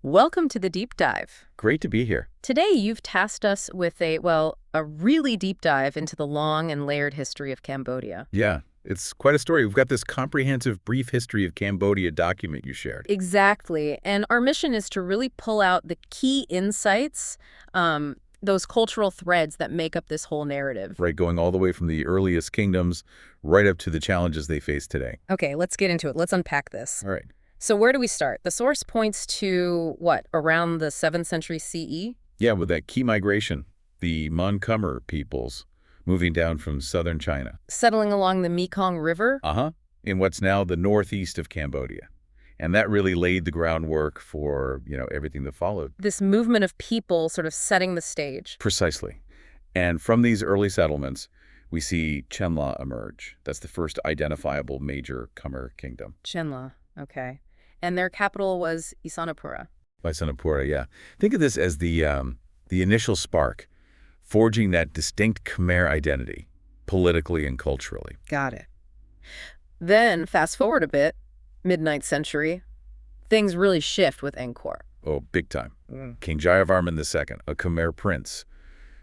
Welcome to the deep dive. Great to be here. Today, you've tasked us with a really deep dive into the long and layered history of Cambodia. Yeah, it's quite a story. We've got this comprehensive brief history of Cambodia document you shared. Exactly. And our mission is to really pull out the key insights, those cultural threads that make up this whole narrative. Right, going all the way from the earliest kingdoms right up to the challenges they face today. Okay, let's get into it. Let's unpack this. All right. So where do we start? The source points to, around the 7th century CE? Yeah, with that key migration, the Khmer peoples moving down from southern China. Settling along the Mekong River? In what's now the northeast of Cambodia. And that really laid the groundwork for, everything that followed. This movement of people sort of setting the stage. Precisely. And from these early settlements, we see Chenla emerge. That's the first identifiable major Khmer kingdom. Chenla, okay. And their capital was Isanapura. Isanapura, yeah. Think of this as the initial spark, forging that distinct Khmer identity, politically and culturally. Got it. Then, fast forward a bit, mid-9th century, things really shift with Angkor. Oh, big time. King Jayavarman II, a Khmer prince,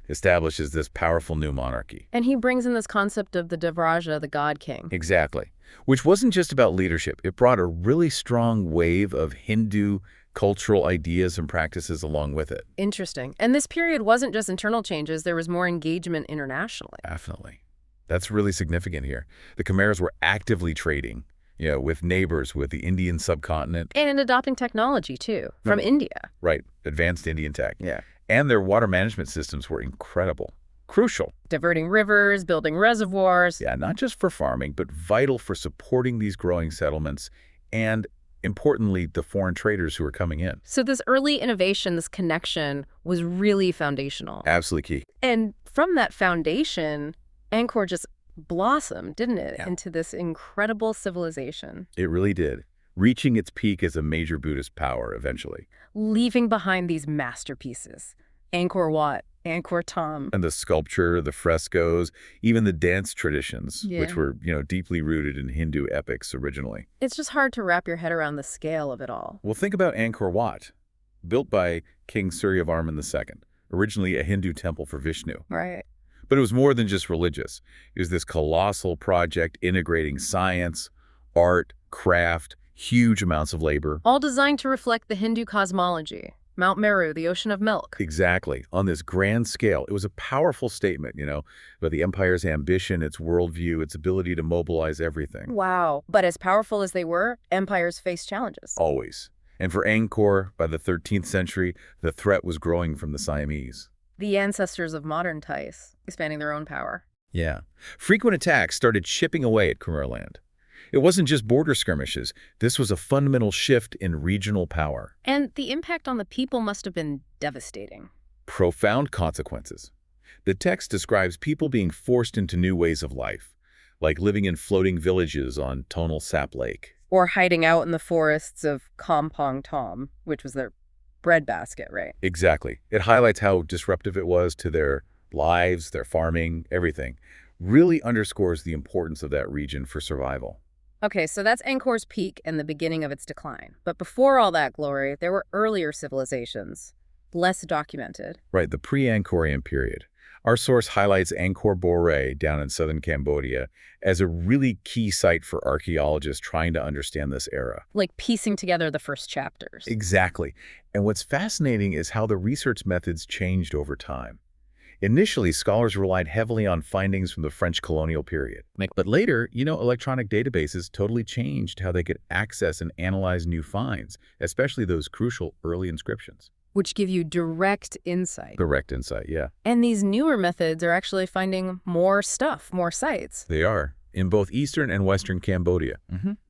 establishes this powerful new monarchy. And he brings in this concept of the Devraja, the god king. Exactly. Which wasn't just about leadership. It brought a really strong wave of Hindu cultural ideas and practices along with it. Interesting. And this period wasn't just internal changes, there was more engagement internationally. Definitely. That's really significant here. The Khmers were actively trading, with neighbors, with the Indian subcontinent. And adopting technology, too, from India. Right. Advanced Indian tech. Yeah. And their water management systems were incredible. Crucial. Diverting rivers, building reservoirs. Yeah, not just for farming, but vital for supporting these growing settlements and, importantly, the foreign traders who are coming in. So this early innovation, this connection, was really foundational. Absolutely key. And from that foundation, Angkor just blossomed, didn't it, into this incredible civilization. It really did, reaching its peak as a major Buddhist power eventually. Leaving behind these masterpieces, Angkor Wat, Angkor Thom. And the sculpture, the frescoes, even the dance traditions, which were, deeply rooted in Hindu epics originally. It's just hard to wrap your head around the scale of it all. Well, think about Angkor Wat, built by King Suryavarman II, originally a Hindu temple for Vishnu. Right. But it was more than just religious. It was this colossal project integrating science, art, craft, huge amounts of labor. All designed to reflect the Hindu cosmology. Mount Meru, the ocean of milk. Exactly. On this grand scale, it was a powerful statement, about the empire's ambition, its worldview, its ability to mobilize everything. Wow. But as powerful as they were, empires faced challenges. Always. And for Angkor, by the 13th century, the threat was growing from the Siamese. The ancestors of modern Thais, expanding their own power. Yeah. Frequent attacks started chipping away at Khmer land. It wasn't just border skirmishes. This was a fundamental shift in regional power. And the impact on the people must have been devastating. Profound consequences. The text describes people being forced into new ways of life, like living in floating villages on Tonal Sap Lake. Or hiding out in the forests of Kampong Tom, which was their breadbasket, right? Exactly. It highlights how disruptive it was to their lives, their farming, everything. Really underscores the importance of that region for survival. Okay, so that's Angkor's peak and the beginning of its decline. But before all that glory, there were earlier civilizations, less documented. Right, the pre-Angkorian period. Our source highlights Angkor Boré down in southern Cambodia as a really key site for archaeologists trying to understand this era. Like piecing together the first chapters. Exactly. And what's fascinating is how the research methods changed over time. Initially, scholars relied heavily on findings from the French colonial period. But later, electronic databases totally changed how they could access and analyze new finds, especially those crucial early inscriptions. Which give you direct insight. Direct insight, yeah. And these newer methods are actually finding more stuff, more sites. They are, in both eastern and western Cambodia.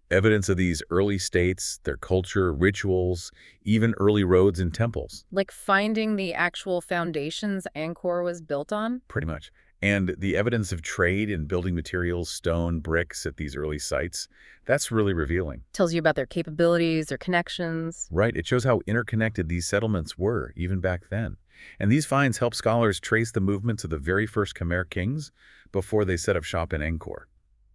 Evidence of these early states, their culture, rituals, even early roads and temples. Like finding the actual foundations Angkor was built on? Pretty much. And the evidence of trade in building materials, stone, bricks at these early sites, that's really revealing. Tells you about their capabilities, their connections. Right. It shows how interconnected these settlements were, even back then. And these finds help scholars trace the movements of the very first Khmer kings before they set up shop in Angkor.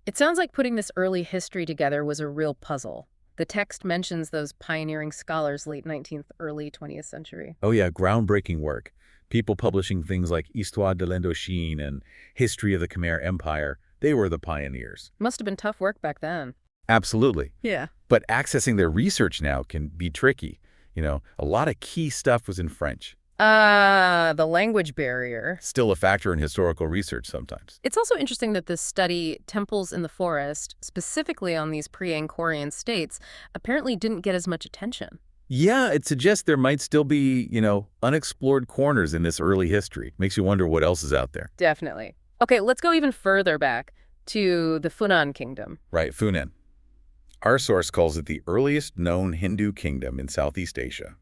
It sounds like putting this early history together was a real puzzle. The text mentions those pioneering scholars late 19th, early 20th century. Oh yeah, groundbreaking work. People publishing things like Histoire de l'Indochine and History of the Khmer Empire. They were the pioneers. Must have been tough work back then. Absolutely. Yeah. But accessing their research now can be tricky. A lot of key stuff was in French. The language barrier. Still a factor in historical research sometimes. It's also interesting that this study, Temples in the Forest, specifically on these pre-Angkorian states, apparently didn't get as much attention. Yeah, it suggests there might still be, unexplored corners in this early history. Makes you wonder what else is out there. Definitely. Okay, let's go even further back to the Funan Kingdom. Right, Funan. Our source calls it the earliest known Hindu kingdom in Southeast Asia,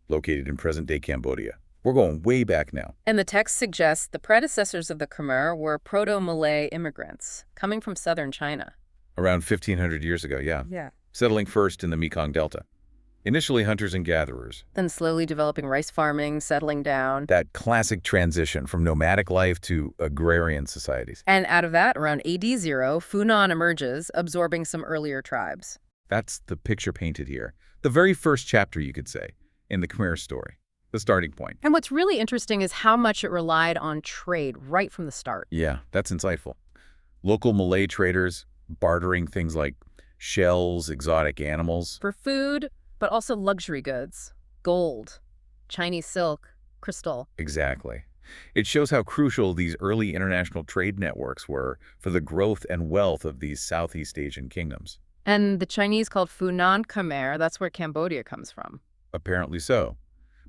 located in present-day Cambodia. We're going way back now. And the text suggests the predecessors of the Khmer were Proto-Malay immigrants coming from southern China. Around 1,500 years ago, yeah. Yeah. Settling first in the Mekong Delta. Initially hunters and gatherers. Then slowly developing rice farming, settling down. That classic transition from nomadic life to agrarian societies. And out of that, around AD 0, Funan emerges, absorbing some earlier tribes. That's the picture painted here. The very first chapter, you could say, in the Khmer story. The starting point. And what's really interesting is how much it relied on trade right from the start. Yeah, that's insightful. Local Malay traders bartering things like shells, exotic animals. For food, but also luxury goods. Gold, Chinese silk, crystal. Exactly. It shows how crucial these early international trade networks were for the growth and wealth of these Southeast Asian kingdoms. And the Chinese called Funan Khmer, that's where Cambodia comes from. Apparently so.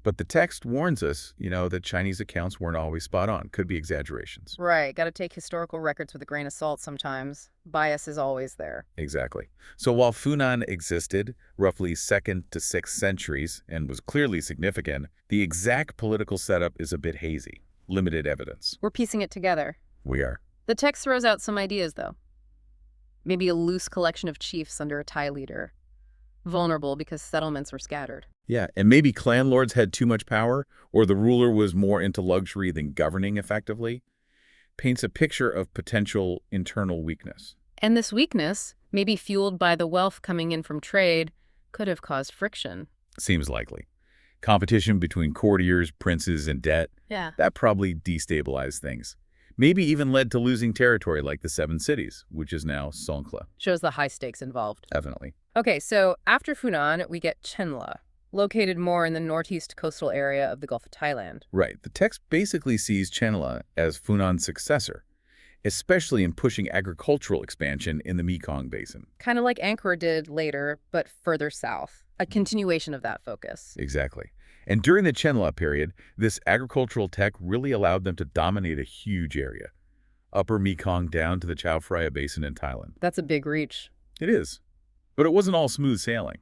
But the text warns us, that Chinese accounts weren't always spot on. Could be exaggerations. Right. Got to take historical records with a grain of salt sometimes. Bias is always there. Exactly. So while Funan existed roughly 2nd to 6th centuries and was clearly significant, the exact political setup is a bit hazy. Limited evidence. We're piecing it together. We are. The text throws out some ideas, though. Maybe a loose collection of chiefs under a Thai leader. Vulnerable because settlements were scattered. Yeah, and maybe clan lords had too much power, or the ruler was more into luxury than governing effectively. Paints a picture of potential internal weakness. And this weakness, maybe fueled by the wealth coming in from trade, could have caused friction. Seems likely. Competition between courtiers, princes, and debt. Yeah. That probably destabilized things. Maybe even led to losing territory like the Seven Cities, which is now Songkhla. Shows the high stakes involved. Definitely. Okay, so after Funan, we get Chenla, located more in the northeast coastal area of the Gulf of Thailand. Right. The text basically sees Chenla as Funan's successor, especially in pushing agricultural expansion in the Mekong Basin. Kind of like Angkor did later, but further south. A continuation of that focus. Exactly. And during the Chenla period, this agricultural tech really allowed them to dominate a huge area. Upper Mekong down to the Chao Phraya Basin in Thailand. That's a big reach. It is. But it wasn't all smooth sailing.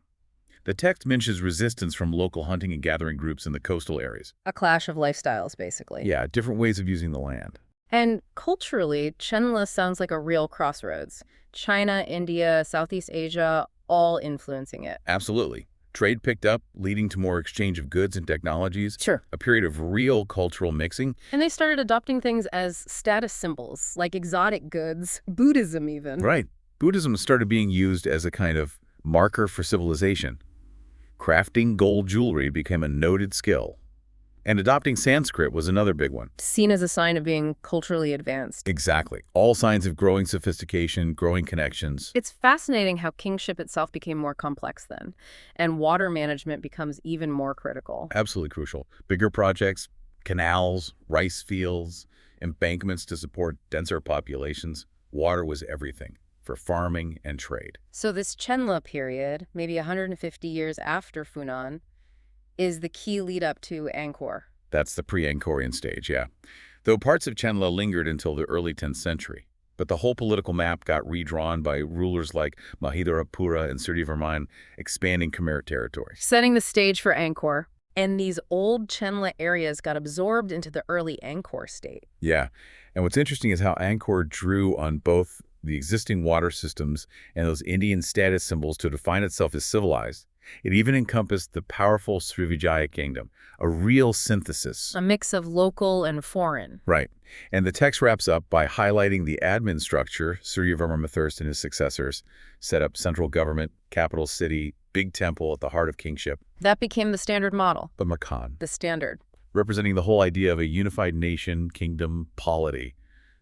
The text mentions resistance from local hunting and gathering groups in the coastal areas. A clash of lifestyles, basically. Yeah, different ways of using the land. And culturally, Chenla sounds like a real crossroads. China, India, Southeast Asia, all influencing it. Absolutely. Trade picked up, leading to more exchange of goods and technologies. Sure. A period of real cultural mixing. And they started adopting things as status symbols, like exotic goods, Buddhism even. Right. Buddhism started being used as a kind of marker for civilization. Crafting gold jewelry became a noted skill. And adopting Sanskrit was another big one. Seen as a sign of being culturally advanced. Exactly. All signs of growing sophistication, growing connections. It's fascinating how kingship itself became more complex then, and water management becomes even more critical. Absolutely crucial. Bigger projects, canals, rice fields, embankments to support denser populations. Water was everything for farming and trade. So this Chenla period, maybe 150 years after Funan, is the key lead up to Angkor. That's the pre-Angkorian stage, yeah. Though parts of Chenla lingered until the early 10th century. But the whole political map got redrawn by rulers like Mahidarapura and Suryavarman, expanding Khmer territory. Setting the stage for Angkor. And these old Chenla areas got absorbed into the early Angkor state. Yeah, and what's interesting is how Angkor drew on both the existing water systems and those Indian status symbols to define itself as civilized. It even encompassed the powerful Srivijaya kingdom, a real synthesis. A mix of local and foreign. Right. And the text wraps up by highlighting the admin structure Suryavarman I and his successors set up: central government, capital city, big temple at the heart of kingship. That became the standard model. But Makan, The standard. representing the whole idea of a unified nation, kingdom, polity.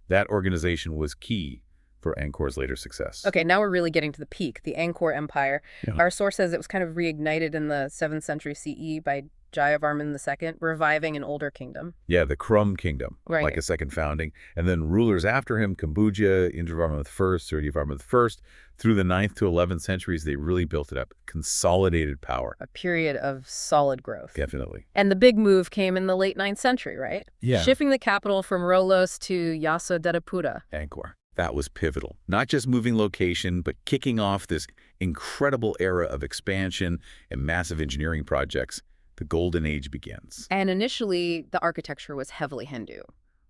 That organization was key for Angkor's later success. Okay, now we're really getting to the peak, the Angkor Empire. Yeah. Our source says it was kind of reignited in the 7th century CE by Jayavarman II, reviving an older kingdom. Yeah, the Khmer kingdom, Right. like a second founding. And then rulers after him, Cambodia, Indravarman I, Suryavarman I, through the 9th to 11th centuries, they really built it up. Consolidated power. A period of solid growth. Definitely. And the big move came in the late 9th century, right? Yeah. Shifting the capital from Rolos to Yasodetapura. Angkor. That was pivotal. Not just moving location, but kicking off this incredible era of expansion and massive engineering projects. The Golden Age begins. And initially, the architecture was heavily Hindu,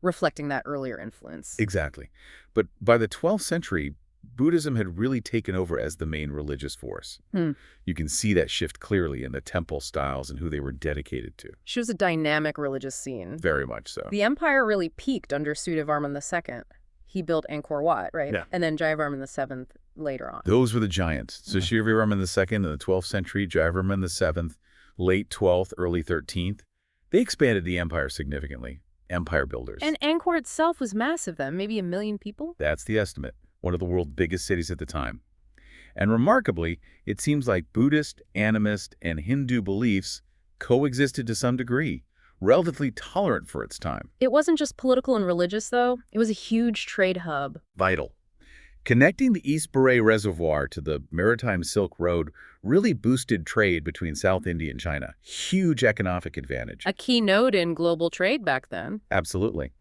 reflecting that earlier influence. Exactly. But by the 12th century, Buddhism had really taken over as the main religious force. You can see that shift clearly in the temple styles and who they were dedicated to. She was a dynamic religious scene. Very much so. The empire really peaked under Suryavarman II. He built Angkor Wat, right? Yeah. And then Jayavarman VII later on. Those were the giants. So Suryavarman II in the 12th century, Jayavarman VII, late 12th, early 13th, they expanded the empire significantly. Empire builders. And Angkor itself was massive then, maybe 1 million people? That's the estimate. One of the world's biggest cities at the time. And remarkably, it seems like Buddhist, animist, and Hindu beliefs coexisted to some degree, relatively tolerant for its time. It wasn't just political and religious, though. It was a huge trade hub. Vital. Connecting the East Beret Reservoir to the Maritime Silk Road really boosted trade between South India and China. Huge economic advantage. A key node in global trade back then. Absolutely.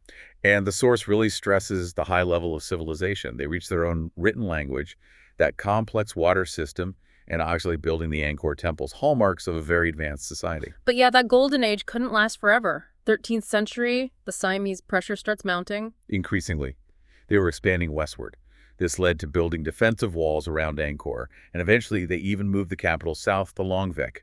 And the source really stresses the high level of civilization. They reached their own written language, that complex water system, and actually building the Angkor temples, hallmarks of a very advanced society. But yeah, that golden age couldn't last forever. 13th century, the Siamese pressure starts mounting. Increasingly, they were expanding westward. This led to building defensive walls around Angkor, and eventually they even moved the capital south to Longvek,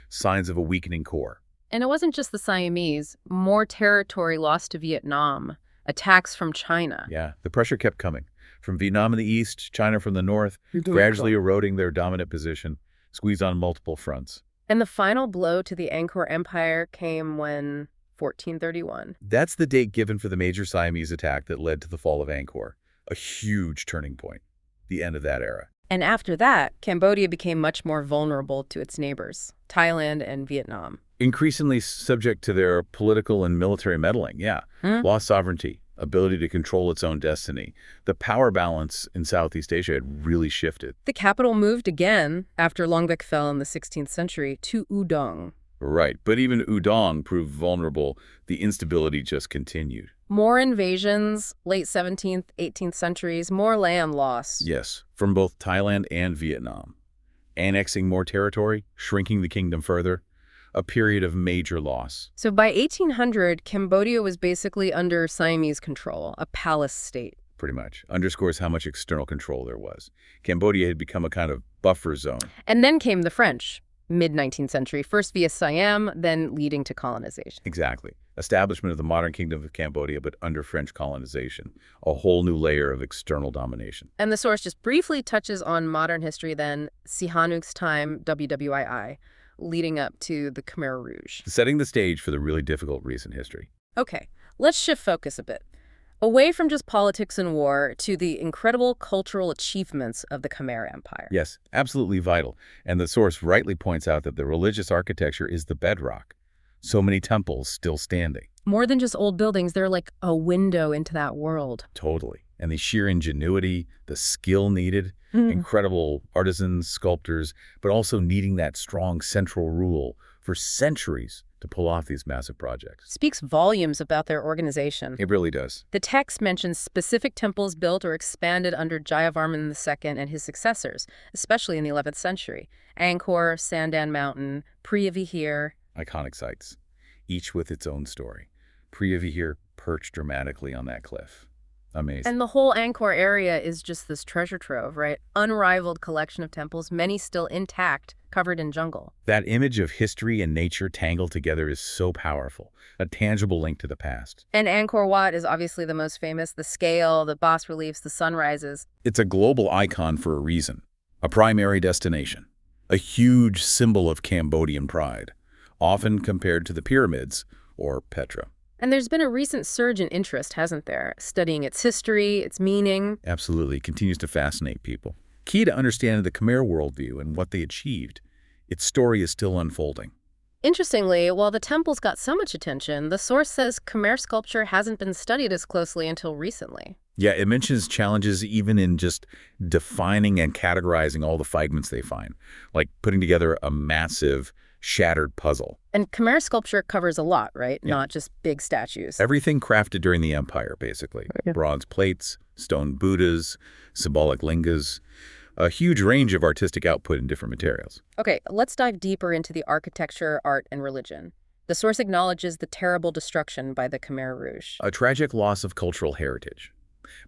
signs of a weakening core. And it wasn't just the Siamese. More territory lost to Vietnam. Attacks from China. Yeah, the pressure kept coming. From Vietnam in the east, China from the north, gradually eroding their dominant position, squeezed on multiple fronts. And the final blow to the Angkor Empire came when 1431. That's the date given for the major Siamese attack that led to the fall of Angkor. A huge turning point, the end of that era. And after that, Cambodia became much more vulnerable to its neighbors, Thailand and Vietnam. Increasingly subject to their political and military meddling, yeah. Lost sovereignty, ability to control its own destiny. The power balance in Southeast Asia had really shifted. The capital moved again, after Longvek fell in the 16th century, to Udong. Right, but even Udong proved vulnerable. The instability just continued. More invasions, late 17th, 18th centuries, more land loss. Yes, from both Thailand and Vietnam. Annexing more territory, shrinking the kingdom further. A period of major loss. So by 1800, Cambodia was basically under Siamese control, a palace state. Pretty much. Underscores how much external control there was. Cambodia had become a kind of buffer zone. And then came the French, mid-19th century, first via Siam, then leading to colonization. Exactly. Establishment of the modern kingdom of Cambodia, but under French colonization. A whole new layer of external domination. And the source just briefly touches on modern histoy then, Sihanouk's time, WWII, leading up to the Khmer Rouge. Setting the stage for the really difficult recent history. Okay, let's shift focus a bit. Away from just politics and war to the incredible cultural achievements of the Khmer Empire. Yes, absolutely vital. And the source rightly points out that the religious architecture is the bedrock. So many temples still standing. More than just old buildings, they're like a window into that world. Totally. And the sheer ingenuity, the skill needed, incredible artisans, sculptors, but also needing that strong central rule for centuries to pull off these massive projects. Speaks volumes about their organization. It really does. The text mentions specific temples built or expanded under Jayavarman II and his successors, especially in the 11th century. Angkor, Sandan Mountain, Priyavihir. Iconic sites, each with its own story. Priyavihir perched dramatically on that cliff. Amazing. And the whole Angkor area is just this treasure trove, right? Unrivaled collection of temples, many still intact, covered in jungle. That image of history and nature tangled together is so powerful, a tangible link to the past. And Angkor Wat is obviously the most famous. The scale, the bas-reliefs, the sunrises. It's a global icon for a reason, a primary destination, a huge symbol of Cambodian pride, often compared to the pyramids or Petra. And there's been a recent surge in interest, hasn't there? Studying its history, its meaning. Absolutely, continues to fascinate people. Key to understanding the Khmer worldview and what they achieved, its story is still unfolding. Interestingly, while the temples got so much attention, the source says Khmer sculpture hasn't been studied as closely until recently. Yeah, it mentions challenges even in just defining and categorizing all the fragments they find, like putting together a massive, shattered puzzle. And Khmer sculpture covers a lot, right? Yeah. Not just big statues. Everything crafted during the empire, basically. Yeah. Bronze plates, stone Buddhas, symbolic lingas, a huge range of artistic output in different materials. Okay, let's dive deeper into the architecture, art, and religion. The source acknowledges the terrible destruction by the Khmer Rouge. A tragic loss of cultural heritage.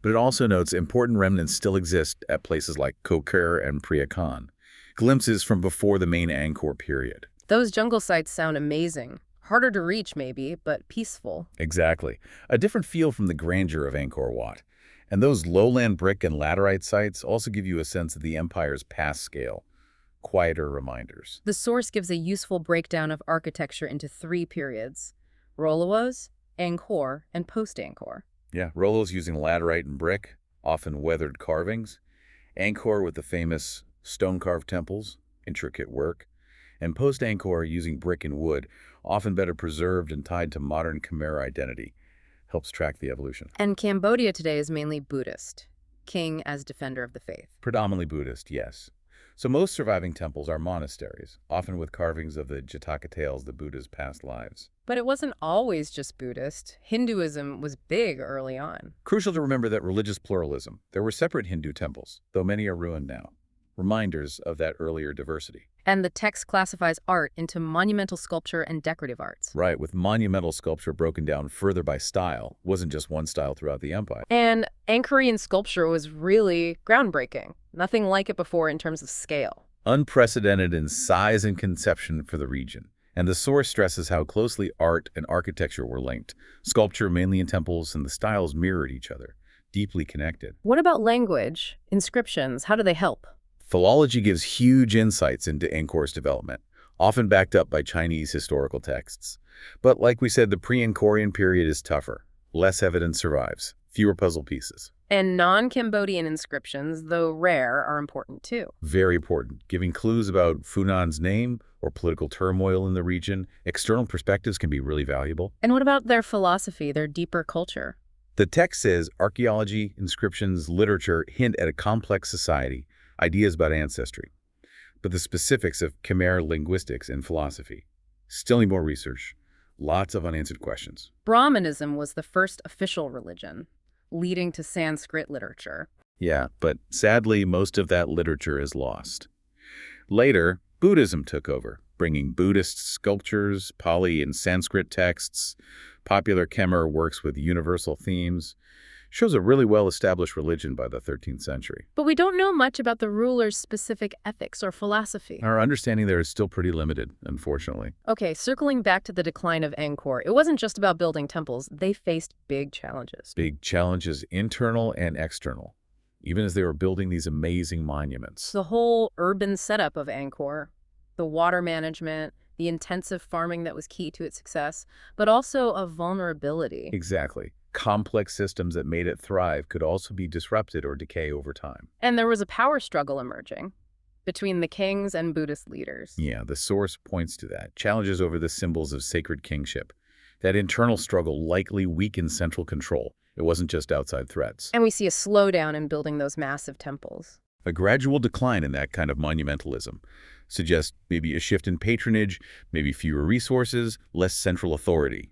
But it also notes important remnants still exist at places like Kokir and Priya Khan, glimpses from before the main Angkor period. Those jungle sites sound amazing. Harder to reach, maybe, but peaceful. Exactly. A different feel from the grandeur of Angkor Wat. And those lowland brick and laterite sites also give you a sense of the empire's past scale. Quieter reminders. The source gives a useful breakdown of architecture into 3 periods: Rolowas, Angkor, and post-Angkor. Yeah, Rolo's using laterite and brick, often weathered carvings. Angkor with the famous stone-carved temples, intricate work. And post-Angkor using brick and wood, often better preserved and tied to modern Khmer identity. Helps track the evolution. And Cambodia today is mainly Buddhist, king as defender of the faith. Predominantly Buddhist, yes. So most surviving temples are monasteries, often with carvings of the Jataka tales, the Buddha's past lives. But it wasn't always just Buddhist. Hinduism was big early on. Crucial to remember that religious pluralism. There were separate Hindu temples, though many are ruined now. Reminders of that earlier diversity. And the text classifies art into monumental sculpture and decorative arts. Right, with monumental sculpture broken down further by style. Wasn't just one style throughout the empire. And Angkorian sculpture was really groundbreaking. Nothing like it before in terms of scale. Unprecedented in size and conception for the region. And the source stresses how closely art and architecture were linked. Sculpture mainly in temples, and the styles mirrored each other, deeply connected. What about language? Inscriptions, how do they help? Philology gives huge insights into Angkor's development, often backed up by Chinese historical texts. But like we said, the pre-Angkorian period is tougher. Less evidence survives, fewer puzzle pieces. And non-Cambodian inscriptions, though rare, are important too. Very important, giving clues about Funan's name or political turmoil in the region. External perspectives can be really valuable. And what about their philosophy, their deeper culture? The text says archaeology, inscriptions, literature hint at a complex society, ideas about ancestry, but the specifics of Khmer linguistics and philosophy still need more research. Lots of unanswered questions. Brahmanism was the first official religion, leading to Sanskrit literature. Yeah, but sadly, most of that literature is lost. Later, Buddhism took over, bringing Buddhist sculptures, Pali and Sanskrit texts, popular Khmer works with universal themes. Shows a really well-established religion by the 13th century. But we don't know much about the ruler's specific ethics or philosophy. Our understanding there is still pretty limited, unfortunately. Okay, circling back to the decline of Angkor, it wasn't just about building temples. They faced big challenges. Big challenges, internal and external, even as they were building these amazing monuments. The whole urban setup of Angkor, the water management, the intensive farming that was key to its success, but also a vulnerability. Exactly. Complex systems that made it thrive could also be disrupted or decay over time. And there was a power struggle emerging between the kings and Buddhist leaders. Yeah, the source points to that. Challenges over the symbols of sacred kingship. That internal struggle likely weakened central control. It wasn't just outside threats. And we see a slowdown in building those massive temples. A gradual decline in that kind of monumentalism suggests maybe a shift in patronage, maybe fewer resources, less central authority.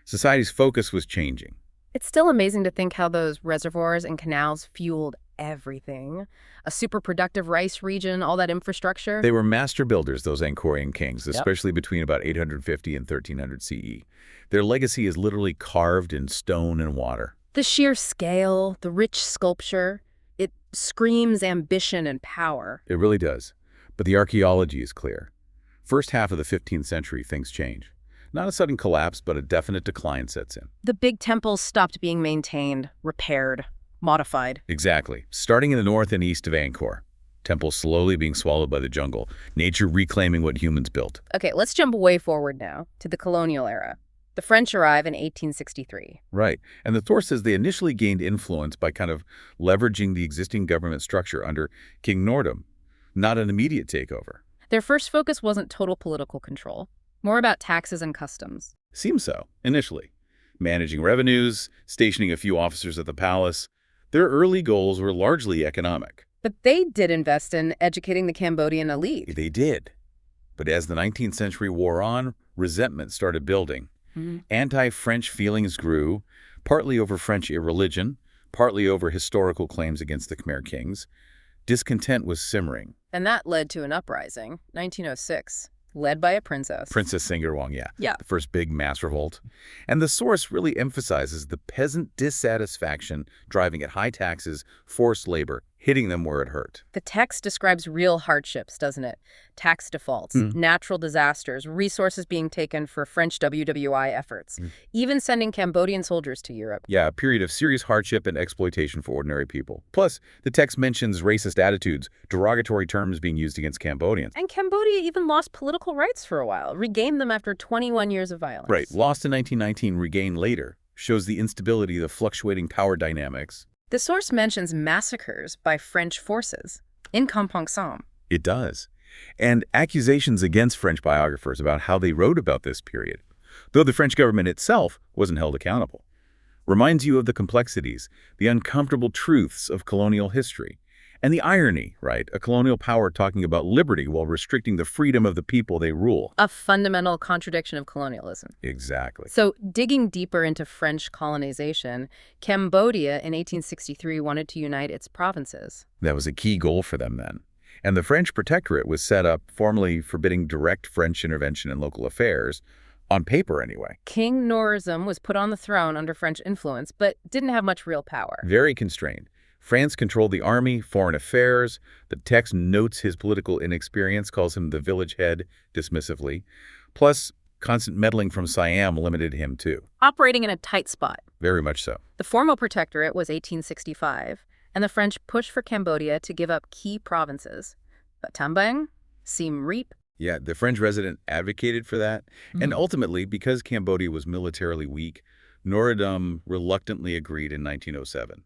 Society's focus was changing. It's still amazing to think how those reservoirs and canals fueled everything. A super productive rice region, all that infrastructure. They were master builders, those Angkorian kings, especially between about 850 and 1300 CE. Their legacy is literally carved in stone and water. The sheer scale, the rich sculpture, it screams ambition and power. It really does. But the archaeology is clear. First half of the 15th century, things change. Not a sudden collapse, but a definite decline sets in. The big temples stopped being maintained, repaired, modified. Exactly. Starting in the north and east of Angkor. Temples slowly being swallowed by the jungle. Nature reclaiming what humans built. Okay, let's jump way forward now to the colonial era. The French arrive in 1863. Right. And the source says they initially gained influence by kind of leveraging the existing government structure under King Norodom, not an immediate takeover. Their first focus wasn't total political control, more about taxes and customs. Seems so, initially. Managing revenues, stationing a few officers at the palace. Their early goals were largely economic. But they did invest in educating the Cambodian elite. They did. But as the 19th century wore on, resentment started building. Anti-French feelings grew, partly over French irreligion, partly over historical claims against the Khmer kings. Discontent was simmering. And that led to an uprising, 1906, led by a princess. Princess Singirwang, yeah. Yeah. The first big mass revolt. And the source really emphasizes the peasant dissatisfaction driving at high taxes, forced labor, hitting them where it hurt. The text describes real hardships, doesn't it? Tax defaults, natural disasters, resources being taken for French WWI efforts, even sending Cambodian soldiers to Europe. Yeah, a period of serious hardship and exploitation for ordinary people. Plus, the text mentions racist attitudes, derogatory terms being used against Cambodians. And Cambodia even lost political rights for a while, regained them after 21 years of violence. Right, lost in 1919, regained later, shows the instability, the fluctuating power dynamics. The source mentions massacres by French forces in Kampong Som. It does. And accusations against French biographers about how they wrote about this period, though the French government itself wasn't held accountable. Reminds you of the complexities, the uncomfortable truths of colonial history. And the irony, right? A colonial power talking about liberty while restricting the freedom of the people they rule. A fundamental contradiction of colonialism. Exactly. So, digging deeper into French colonization, Cambodia in 1863 wanted to unite its provinces. That was a key goal for them then. And the French protectorate was set up, formally forbidding direct French intervention in local affairs, on paper anyway. King Norodom was put on the throne under French influence, but didn't have much real power. Very constrained. France controlled the army, foreign affairs. The text notes his political inexperience, calls him the village head dismissively. Plus, constant meddling from Siam limited him too. Operating in a tight spot. Very much so. The formal protectorate was 1865, and the French pushed for Cambodia to give up key provinces. Battambang, Siem Reap. Yeah, the French resident advocated for that. And ultimately, because Cambodia was militarily weak, Norodom reluctantly agreed in 1907.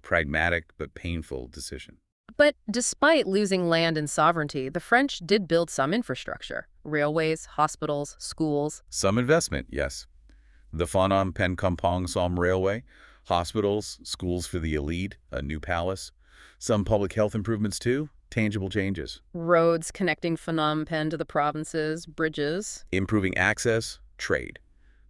Pragmatic but painful decision. But despite losing land and sovereignty, the French did build some infrastructure. Railways, hospitals, schools. Some investment, yes. The Phnom Penh Kampong Som Railway, hospitals, schools for the elite, a new palace. Some public health improvements too, tangible changes. Roads connecting Phnom Penh to the provinces, bridges. Improving access, trade.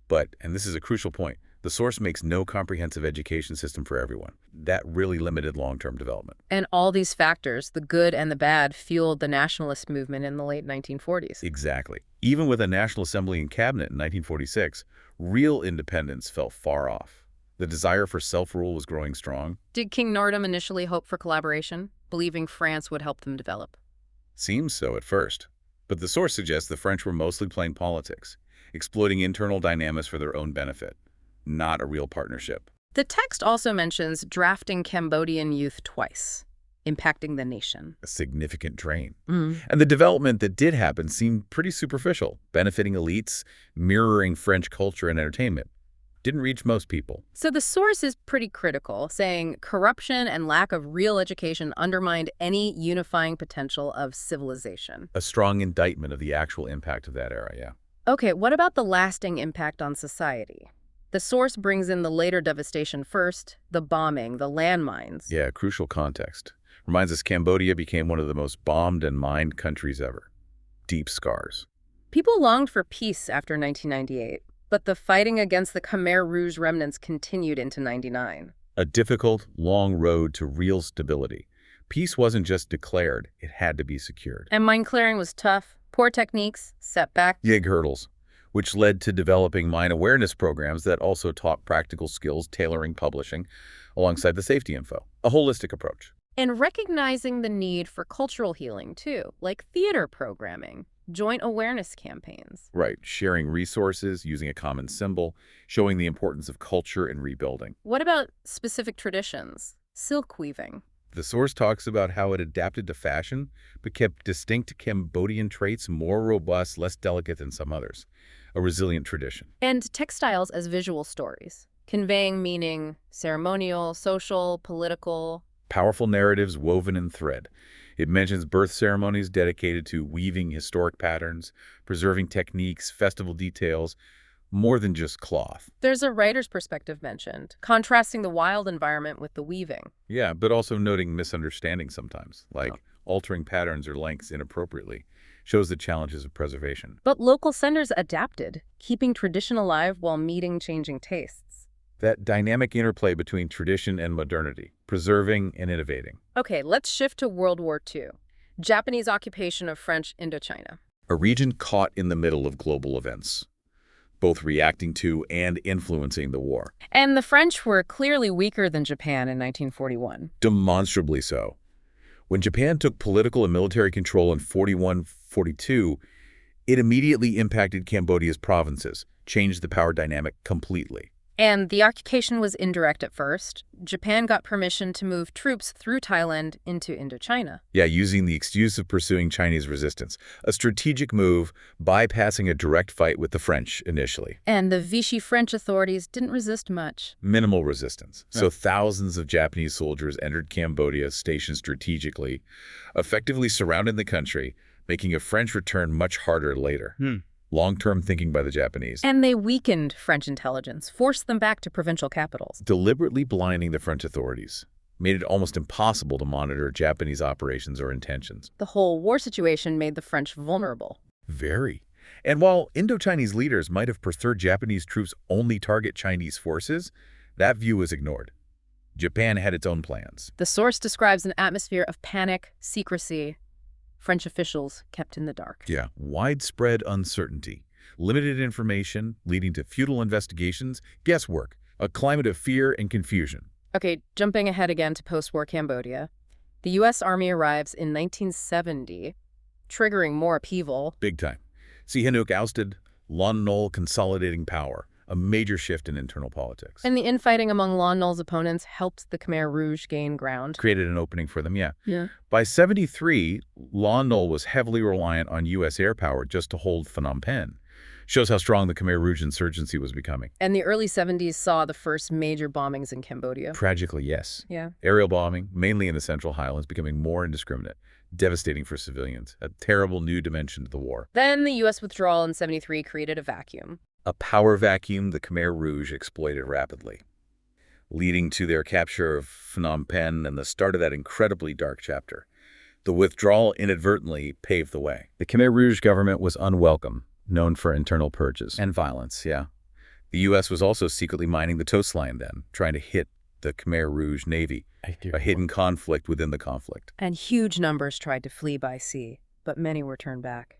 But, and this is a crucial point, the source makes no comprehensive education system for everyone. That really limited long-term development. And all these factors, the good and the bad, fueled the nationalist movement in the late 1940s. Exactly. Even with a National Assembly and Cabinet in 1946, real independence felt far off. The desire for self-rule was growing strong. Did King Norodom initially hope for collaboration, believing France would help them develop? Seems so at first. But the source suggests the French were mostly playing politics, exploiting internal dynamics for their own benefit. Not a real partnership. The text also mentions drafting Cambodian youth twice, impacting the nation. A significant drain. And the development that did happen seemed pretty superficial, benefiting elites, mirroring French culture and entertainment. Didn't reach most people. So the source is pretty critical, saying corruption and lack of real education undermined any unifying potential of civilization. A strong indictment of the actual impact of that era, yeah. Okay, what about the lasting impact on society? The source brings in the later devastation first, the bombing, the landmines. Yeah, crucial context. Reminds us Cambodia became one of the most bombed and mined countries ever. Deep scars. People longed for peace after 1998, but the fighting against the Khmer Rouge remnants continued into '99. A difficult, long road to real stability. Peace wasn't just declared, it had to be secured. And mine clearing was tough. Poor techniques, setbacks. Big hurdles. which led to developing mine awareness programs that also taught practical skills, tailoring publishing, alongside the safety info. A holistic approach. And recognizing the need for cultural healing, too, like theater programming, joint awareness campaigns. Right, sharing resources, using a common symbol, showing the importance of culture and rebuilding. What about specific traditions? Silk weaving. The source talks about how it adapted to fashion, but kept distinct Cambodian traits more robust, less delicate than some others. A resilient tradition. And textiles as visual stories, conveying meaning, ceremonial, social, political. Powerful narratives woven in thread. It mentions birth ceremonies dedicated to weaving historic patterns, preserving techniques, festival details, more than just cloth. There's a writer's perspective mentioned, contrasting the wild environment with the weaving. Yeah, but also noting misunderstandings sometimes, like altering patterns or lengths inappropriately, shows the challenges of preservation. But local senders adapted, keeping tradition alive while meeting changing tastes. That dynamic interplay between tradition and modernity, preserving and innovating. Okay, let's shift to World War II. Japanese occupation of French Indochina. A region caught in the middle of global events, both reacting to and influencing the war. And the French were clearly weaker than Japan in 1941. Demonstrably so. When Japan took political and military control in 41-42, it immediately impacted Cambodia's provinces, changed the power dynamic completely. And the occupation was indirect at first. Japan got permission to move troops through Thailand into Indochina. Yeah, using the excuse of pursuing Chinese resistance. A strategic move, bypassing a direct fight with the French initially. And the Vichy French authorities didn't resist much. Minimal resistance. So thousands of Japanese soldiers entered Cambodia, stationed strategically, effectively surrounding the country, making a French return much harder later. Long-term thinking by the Japanese. And they weakened French intelligence, forced them back to provincial capitals. Deliberately blinding the French authorities, made it almost impossible to monitor Japanese operations or intentions. The whole war situation made the French vulnerable. Very. And while Indo-Chinese leaders might have preferred Japanese troops only target Chinese forces, that view was ignored. Japan had its own plans. The source describes an atmosphere of panic, secrecy. French officials kept in the dark. Yeah, widespread uncertainty, limited information leading to futile investigations, guesswork, a climate of fear and confusion. Okay, jumping ahead again to post-war Cambodia. The U.S. Army arrives in 1970, triggering more upheaval. Big time. Sihanouk ousted, Lon Nol consolidating power, a major shift in internal politics. And the infighting among Lon Nol's opponents helped the Khmer Rouge gain ground. Created an opening for them, yeah. By By 73, Lon Nol was heavily reliant on U.S. air power just to hold Phnom Penh. Shows how strong the Khmer Rouge insurgency was becoming. And the early 70s saw the first major bombings in Cambodia. Tragically, yes. Yeah. Aerial bombing, mainly in the Central Highlands, becoming more indiscriminate, devastating for civilians, a terrible new dimension to the war. Then the U.S. withdrawal in 73 created a vacuum. A power vacuum the Khmer Rouge exploited rapidly, leading to their capture of Phnom Penh and the start of that incredibly dark chapter. The withdrawal inadvertently paved the way. The Khmer Rouge government was unwelcome, known for internal purges. And violence, yeah. The U.S. was also secretly mining the coastline then, trying to hit the Khmer Rouge Navy, a hidden conflict within the conflict. And huge numbers tried to flee by sea, but many were turned back.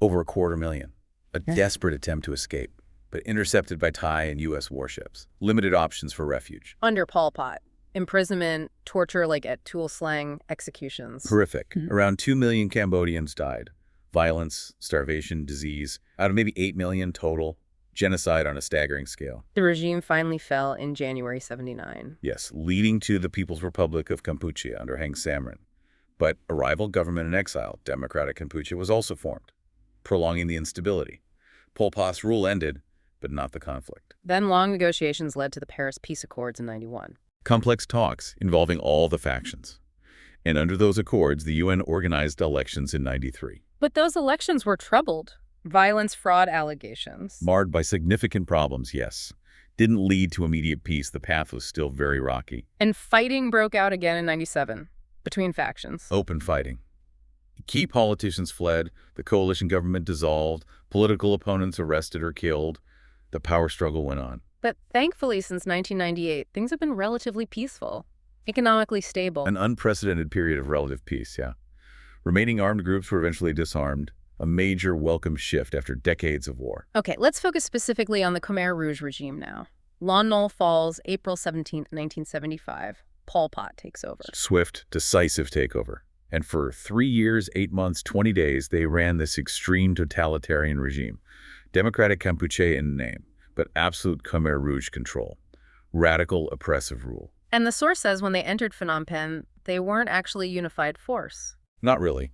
Over 250,000. A desperate attempt to escape, but intercepted by Thai and U.S. warships. Limited options for refuge. Under Pol Pot, imprisonment, torture like at Tuol Sleng, executions. Horrific. Around 2 million Cambodians died. Violence, starvation, disease. Out of maybe 8 million total. Genocide on a staggering scale. The regime finally fell in January 79. Yes, leading to the People's Republic of Kampuchea under Heng Samrin. But a rival government in exile, Democratic Kampuchea, was also formed, prolonging the instability. Pol Pot's rule ended, but not the conflict. Then long negotiations led to the Paris Peace Accords in 91. Complex talks involving all the factions. And under those accords, the UN organized elections in 93. But those elections were troubled. Violence, fraud allegations. Marred by significant problems, yes. Didn't lead to immediate peace. The path was still very rocky. And fighting broke out again in 97, between factions. Open fighting. Key politicians fled, the coalition government dissolved, political opponents arrested or killed. The power struggle went on. But thankfully, since 1998, things have been relatively peaceful, economically stable. An unprecedented period of relative peace, yeah. Remaining armed groups were eventually disarmed. a major welcome shift after decades of war. Okay, let's focus specifically on the Khmer Rouge regime now. Lon Nol falls April 17, 1975. Pol Pot takes over. Swift, decisive takeover. And for 3 years, 8 months, 20 days, they ran this extreme totalitarian regime. Democratic Kampuchea in name, but absolute Khmer Rouge control. Radical, oppressive rule. And the source says when they entered Phnom Penh, they weren't actually a unified force. Not really.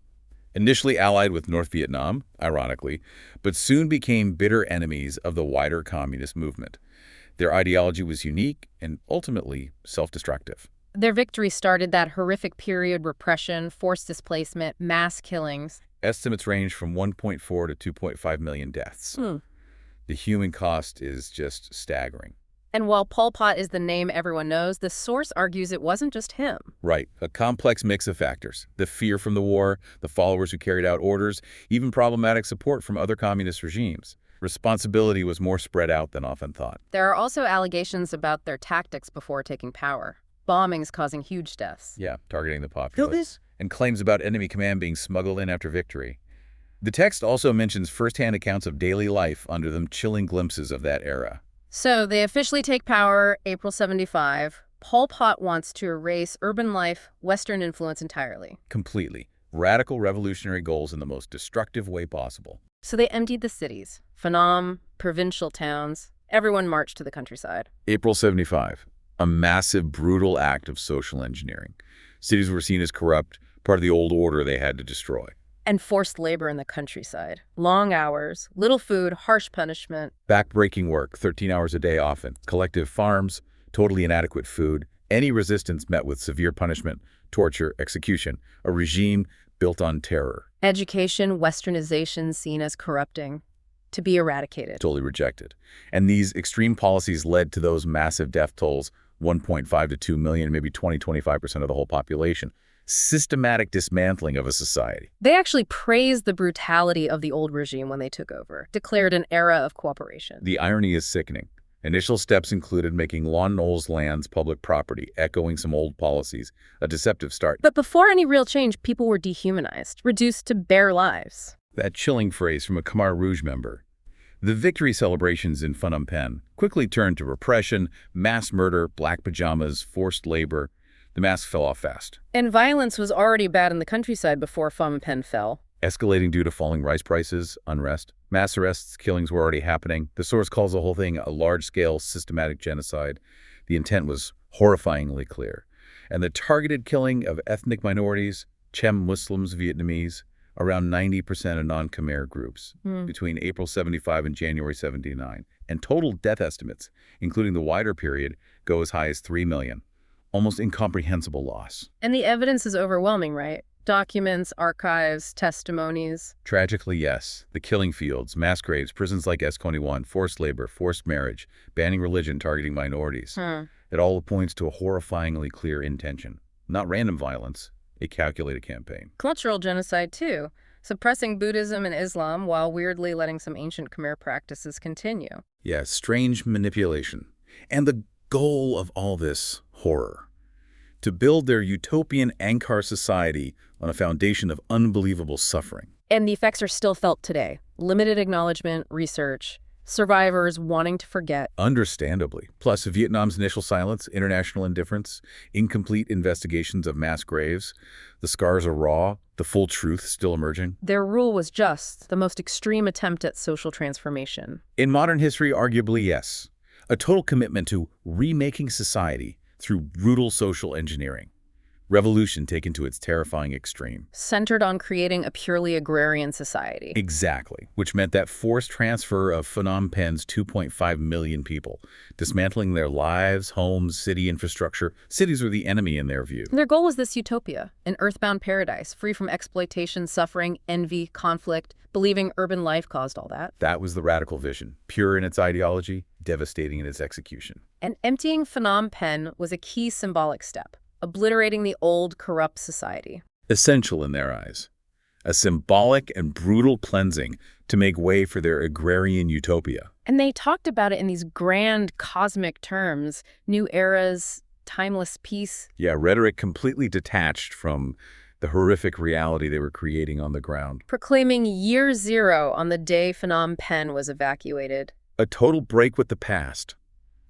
Initially allied with North Vietnam, ironically, but soon became bitter enemies of the wider communist movement. Their ideology was unique and ultimately self-destructive. Their victory started that horrific period: repression, forced displacement, mass killings. Estimates range from 1.4 to 2.5 million deaths. The human cost is just staggering. And while Pol Pot is the name everyone knows, the source argues it wasn't just him. Right. A complex mix of factors. The fear from the war, the followers who carried out orders, even problematic support from other communist regimes. Responsibility was more spread out than often thought. There are also allegations about their tactics before taking power. Bombings causing huge deaths. Yeah, targeting the populace. And claims about enemy command being smuggled in after victory. The text also mentions first-hand accounts of daily life under them, chilling glimpses of that era. So they officially take power April 75. Pol Pot wants to erase urban life, Western influence entirely. Completely. Radical revolutionary goals in the most destructive way possible. So they emptied the cities. Phnom, provincial towns. Everyone marched to the countryside. April 75. A massive, brutal act of social engineering. Cities were seen as corrupt, part of the old order they had to destroy. And forced labor in the countryside. Long hours, little food, harsh punishment. Back-breaking work, 13 hours a day often. Collective farms, totally inadequate food. Any resistance met with severe punishment, torture, execution. A regime built on terror. Education, westernization seen as corrupting. To be eradicated. Totally rejected. And these extreme policies led to those massive death tolls, 1.5 to 2 million, maybe 20–25% of the whole population. Systematic dismantling of a society. They actually praised the brutality of the old regime when they took over, declared an era of cooperation. The irony is sickening. Initial steps included making Lon Nol's lands public property, echoing some old policies, a deceptive start. But before any real change, people were dehumanized, reduced to bare lives. That chilling phrase from a Khmer Rouge member. The victory celebrations in Phnom Penh quickly turned to repression, mass murder, black pajamas, forced labor. The mask fell off fast. And violence was already bad in the countryside before Phnom Penh fell. Escalating due to falling rice prices, unrest. Mass arrests, killings were already happening. The source calls the whole thing a large-scale systematic genocide. The intent was horrifyingly clear. And the targeted killing of ethnic minorities, Chem Muslims, Vietnamese, around 90% of non-Khmer groups between April 75 and January 79. And total death estimates, including the wider period, go as high as 3 million. Almost incomprehensible loss. And the evidence is overwhelming, right? Documents, archives, testimonies. Tragically, yes. The killing fields, mass graves, prisons like S21, forced labor, forced marriage, banning religion, targeting minorities. It all points to a horrifyingly clear intention. Not random violence, a calculated campaign. Cultural genocide, too. Suppressing Buddhism and Islam while weirdly letting some ancient Khmer practices continue. Yeah, strange manipulation. And the goal of all this horror. To build their utopian Angkor society on a foundation of unbelievable suffering. And the effects are still felt today. Limited acknowledgement, research, survivors wanting to forget. Understandably. Plus Vietnam's initial silence, international indifference, incomplete investigations of mass graves. The scars are raw, the full truth still emerging. Their rule was just the most extreme attempt at social transformation. In modern history, arguably yes. A total commitment to remaking society through brutal social engineering. Revolution taken to its terrifying extreme. Centered on creating a purely agrarian society. Exactly, which meant that forced transfer of Phnom Penh's 2.5 million people, dismantling their lives, homes, city infrastructure. Cities were the enemy in their view. Their goal was this utopia, an earthbound paradise, free from exploitation, suffering, envy, conflict, believing urban life caused all that. That was the radical vision, pure in its ideology, devastating in its execution. And emptying Phnom Penh was a key symbolic step, obliterating the old, corrupt society. Essential in their eyes. A symbolic and brutal cleansing to make way for their agrarian utopia. And they talked about it in these grand cosmic terms, new eras, timeless peace. Yeah, rhetoric completely detached from the horrific reality they were creating on the ground. Proclaiming year zero on the day Phnom Penh was evacuated. A total break with the past.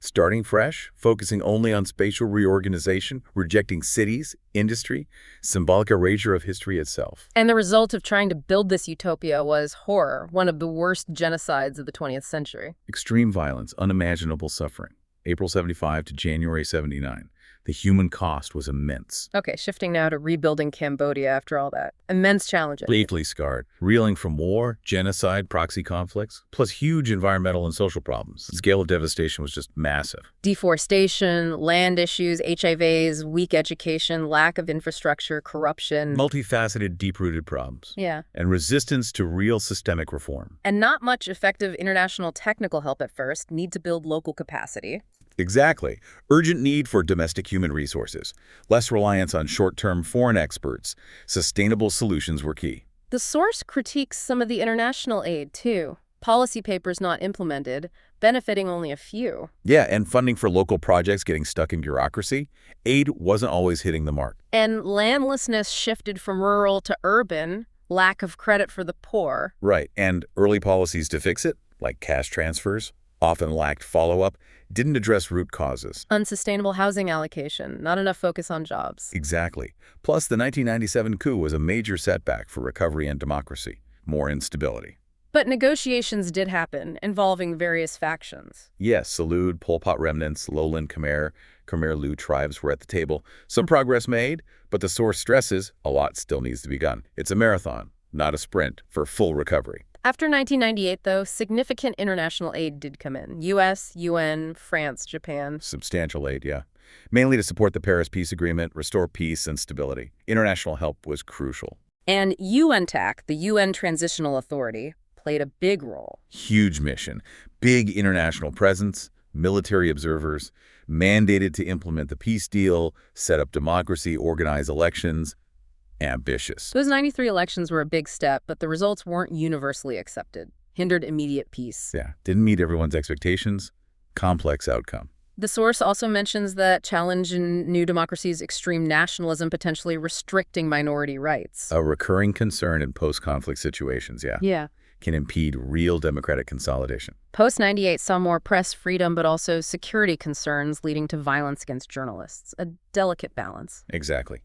Starting fresh, focusing only on spatial reorganization, rejecting cities, industry, symbolic erasure of history itself. And the result of trying to build this utopia was horror, one of the worst genocides of the 20th century. Extreme violence, unimaginable suffering. April 75 to January 79. The human cost was immense. Okay, shifting now to rebuilding Cambodia after all that. Immense challenges. Deeply scarred, reeling from war, genocide, proxy conflicts, plus huge environmental and social problems. The scale of devastation was just massive. Deforestation, land issues, HIVs, weak education, lack of infrastructure, corruption. Multifaceted, deep-rooted problems. Yeah. And resistance to real systemic reform. And not much effective international technical help at first. Need to build local capacity. Exactly. Urgent need for domestic human resources. Less reliance on short-term foreign experts. Sustainable solutions were key. The source critiques some of the international aid, too. Policy papers not implemented, benefiting only a few. Yeah, and funding for local projects getting stuck in bureaucracy. Aid wasn't always hitting the mark. And landlessness shifted from rural to urban, lack of credit for the poor. Right, and early policies to fix it, like cash transfers, often lacked follow-up, didn't address root causes. Unsustainable housing allocation, not enough focus on jobs. Exactly. Plus, the 1997 coup was a major setback for recovery and democracy. More instability. But negotiations did happen, involving various factions. Yes, Salud, Pol Pot remnants, lowland Khmer Rouge tribes were at the table. Some progress made, but the source stresses a lot still needs to be done. It's a marathon, not a sprint, for full recovery. After 1998, though, significant international aid did come in. U.S., UN, France, Japan. Substantial aid, yeah. Mainly to support the Paris Peace Agreement, restore peace and stability. International help was crucial. And UNTAC, the UN Transitional Authority, played a big role. Huge mission. Big international presence, military observers, mandated to implement the peace deal, set up democracy, organize elections. Ambitious. Those 93 elections were a big step, but the results weren't universally accepted. Hindered immediate peace. Yeah, didn't meet everyone's expectations. Complex outcome. The source also mentions that challenge in new democracies extreme nationalism, potentially restricting minority rights. A recurring concern in post-conflict situations, Yeah. Can impede real democratic consolidation. Post-98 saw more press freedom, but also security concerns leading to violence against journalists. A delicate balance. Exactly.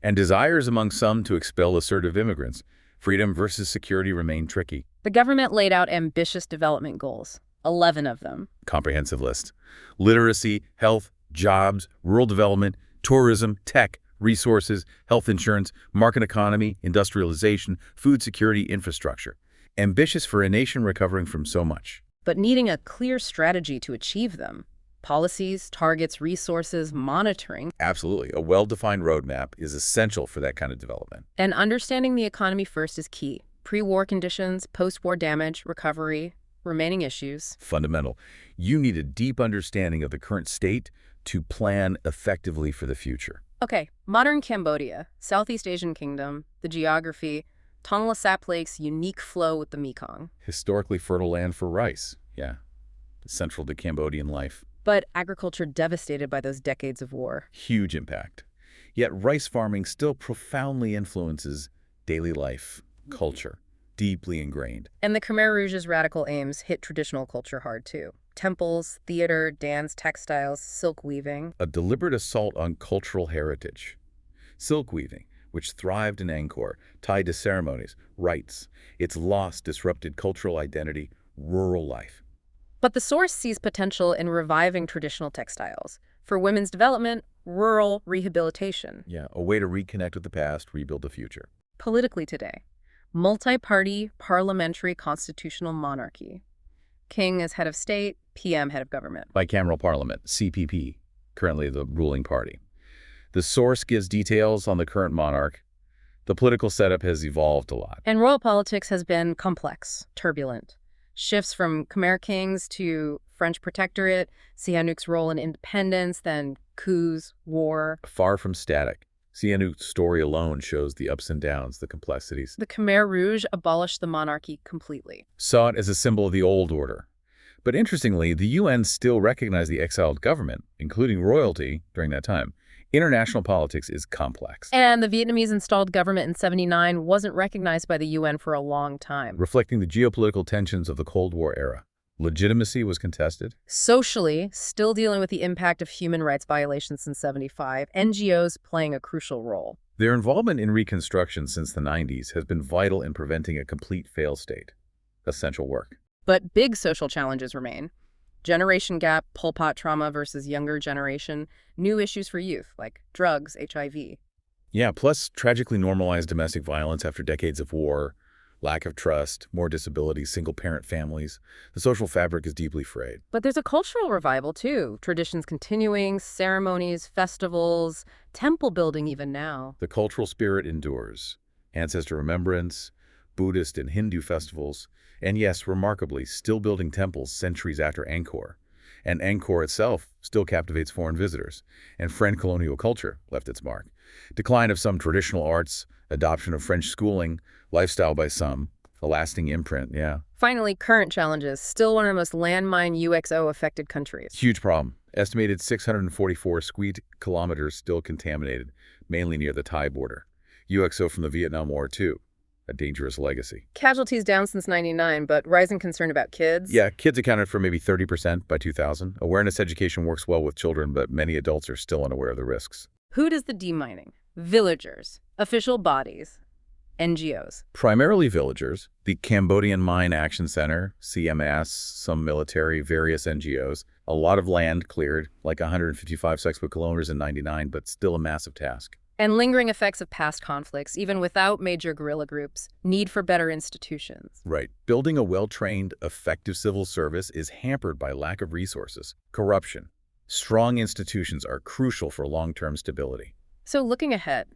And desires among some to expel assertive immigrants. Freedom versus security remain tricky. The government laid out ambitious development goals, 11 of them. Comprehensive list. Literacy, health, jobs, rural development, tourism, tech, resources, health insurance, market economy, industrialization, food security, infrastructure. Ambitious for a nation recovering from so much. But needing a clear strategy to achieve them. Policies, targets, resources, monitoring. Absolutely. A well-defined roadmap is essential for that kind of development. And understanding the economy first is key. Pre-war conditions, post-war damage, recovery, remaining issues. Fundamental. You need a deep understanding of the current state to plan effectively for the future. Okay, modern Cambodia, Southeast Asian kingdom, the geography, Tonle Sap Lake's unique flow with the Mekong. Historically fertile land for rice. Yeah. Central to Cambodian life. But agriculture devastated by those decades of war. Huge impact. Yet rice farming still profoundly influences daily life, culture, deeply ingrained. And the Khmer Rouge's radical aims hit traditional culture hard too. Temples, theater, dance, textiles, silk weaving. A deliberate assault on cultural heritage. Silk weaving, which thrived in Angkor, tied to ceremonies, rites. Its loss disrupted cultural identity, rural life. But the source sees potential in reviving traditional textiles for women's development, rural rehabilitation. Yeah, a way to reconnect with the past, rebuild the future. Politically today, multi-party parliamentary constitutional monarchy. King as head of state, PM head of government. Bicameral parliament, CPP, currently the ruling party. The source gives details on the current monarch. The political setup has evolved a lot. And royal politics has been complex, turbulent. Shifts from Khmer kings to French protectorate, Sihanouk's role in independence, then coups, war. Far from static. Sihanouk's story alone shows the ups and downs, the complexities. The Khmer Rouge abolished the monarchy completely. Saw it as a symbol of the old order. But interestingly, the UN still recognized the exiled government, including royalty, during that time. International politics is complex, And the Vietnamese installed government in '79 wasn't recognized by the UN for a long time. reflecting the geopolitical tensions of the Cold War era. Legitimacy was contested. Socially, still dealing with the impact of human rights violations since '75, NGOs playing a crucial role. Their involvement in reconstruction since the 90s has been vital in preventing a complete failed state. Essential work. But big social challenges remain. Generation gap, Pol Pot trauma versus younger generation, new issues for youth like drugs, HIV. Yeah, plus tragically normalized domestic violence after decades of war, lack of trust, more disability, single-parent families. The social fabric is deeply frayed. But there's a cultural revival too. Traditions continuing, ceremonies, festivals, temple building even now. The cultural spirit endures. Ancestor remembrance, Buddhist and Hindu festivals, and yes, remarkably, still building temples centuries after Angkor. And Angkor itself still captivates foreign visitors, and French colonial culture left its mark. Decline of some traditional arts, adoption of French schooling, lifestyle by some, a lasting imprint, yeah. Finally, current challenges. Still one of the most landmine UXO-affected countries. Huge problem. Estimated 644 square kilometers still contaminated, mainly near the Thai border. UXO from the Vietnam War, too. A dangerous legacy. Casualties down since '99, but rising concern about kids. Yeah, kids accounted for maybe 30% by 2000. Awareness education works well with children, but many adults are still unaware of the risks. Who does the demining? Villagers, official bodies, NGOs. Primarily villagers, the Cambodian Mine Action Center, CMS, some military, various NGOs. A lot of land cleared, like 155 square kilometers in '99, but still a massive task. And lingering effects of past conflicts, even without major guerrilla groups. Need for better institutions. Right. Building a well-trained, effective civil service is hampered by lack of resources, corruption. Strong institutions are crucial for long-term stability. So looking ahead,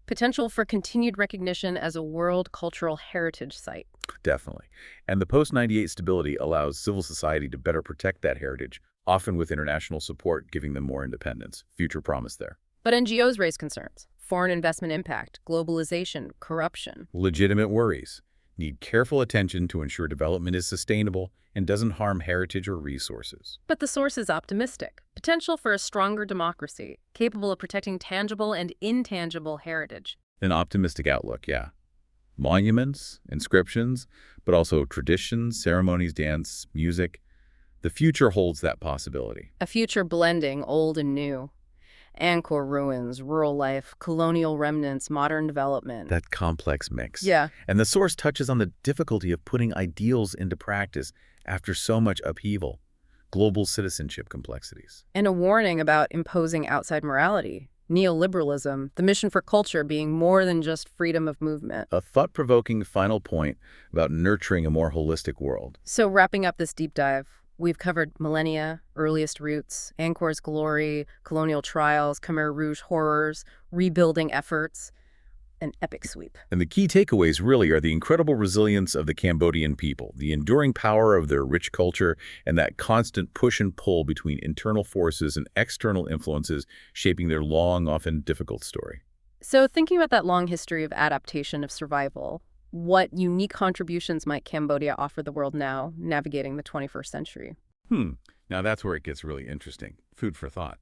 potential for continued recognition as a World Cultural Heritage Site. Definitely. And the post-98 stability allows civil society to better protect that heritage, often with international support giving them more independence. Future promise there. But NGOs raise concerns. Foreign investment impact, globalization, corruption. Legitimate worries. Need careful attention to ensure development is sustainable and doesn't harm heritage or resources. But the source is optimistic. Potential for a stronger democracy, capable of protecting tangible and intangible heritage. An optimistic outlook, yeah. Monuments, inscriptions, but also traditions, ceremonies, dance, music. The future holds that possibility. A future blending old and new. Angkor ruins, rural life, colonial remnants, modern development. That complex mix. Yeah. And the source touches on the difficulty of putting ideals into practice after so much upheaval. Global citizenship complexities. And a warning about imposing outside morality. Neoliberalism, the mission for culture being more than just freedom of movement. A thought-provoking final point about nurturing a more holistic world. So wrapping up this deep dive, we've covered millennia, earliest roots, Angkor's glory, colonial trials, Khmer Rouge horrors, rebuilding efforts, an epic sweep. And the key takeaways really are the incredible resilience of the Cambodian people, the enduring power of their rich culture, and that constant push and pull between internal forces and external influences shaping their long, often difficult story. So thinking about that long history of adaptation, of survival, what unique contributions might Cambodia offer the world now, navigating the 21st century? Now that's where it gets really interesting. Food for thought.